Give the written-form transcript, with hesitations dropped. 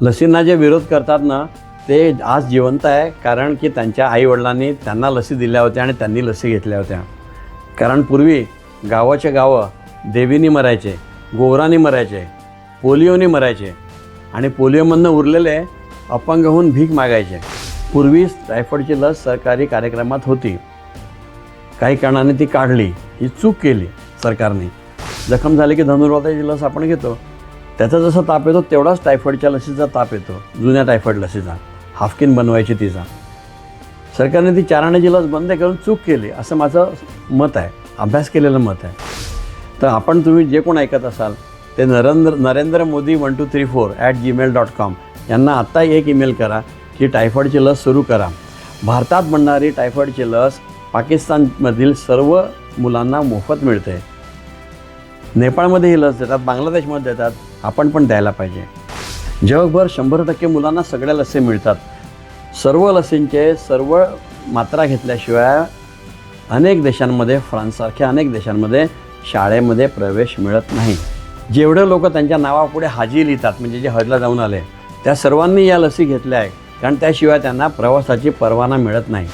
लसींना जे विरोध करतात ना ते आज जिवंत आहे, कारण की त्यांच्या आईवडिलांनी त्यांना लसी दिल्या होत्या आणि त्यांनी लसी घेतल्या होत्या. कारण पूर्वी गावाचे गावं देवीनी मरायचे, गोवरानी मरायचे, पोलिओनी मरायचे आणि पोलिओमधनं उरलेले अपंग होऊन भीक मागायचे. पूर्वी टायफॉईडची लस सरकारी कार्यक्रमात होती, काही कारणाने ती काढली, ही चूक केली सरकारने. जखम झाली की धनुर्वाताची लस आपण घेतो, त्याचा जसा ताप येतो तेवढाच टायफॉईडच्या लसीचा ताप येतो, जुन्या टायफॉईड लसीचा. हाफकिन बनवायची तिचा. सरकारने ती 4 आण्याची लस बंद करून चूक केली असं माझं मत आहे, अभ्यास केलेलं मत आहे. तर आपण तुम्ही जे कोण ऐकत असाल ते नरेंद्र मोदी 1234@gmail.com यांना आत्ता एक ईमेल करा की टायफॉईडची लस सुरू करा. भारतात बनणारी टायफॉईडची लस पाकिस्तानमधील सर्व मुलांना मोफत मिळते. नेपाळमध्ये ही लस देतात, बांगलादेशमध्ये देतात, आपण पण द्यायला पाहिजे. जगभर 100% मुलांना सगळ्या लसी मिळतात. सर्व लसींचे सर्व मात्रा घेतल्याशिवाय अनेक देशांमध्ये, फ्रान्ससारख्या अनेक देशांमध्ये शाळेमध्ये प्रवेश मिळत नाही. जेवढे लोक त्यांच्या नावापुढे हाजी लिहितात, म्हणजे जे हजला जाऊन आले, त्या सर्वांनी या लसी घेतल्या आहे, कारण त्याशिवाय त्यांना प्रवासाची परवाना मिळत नाही.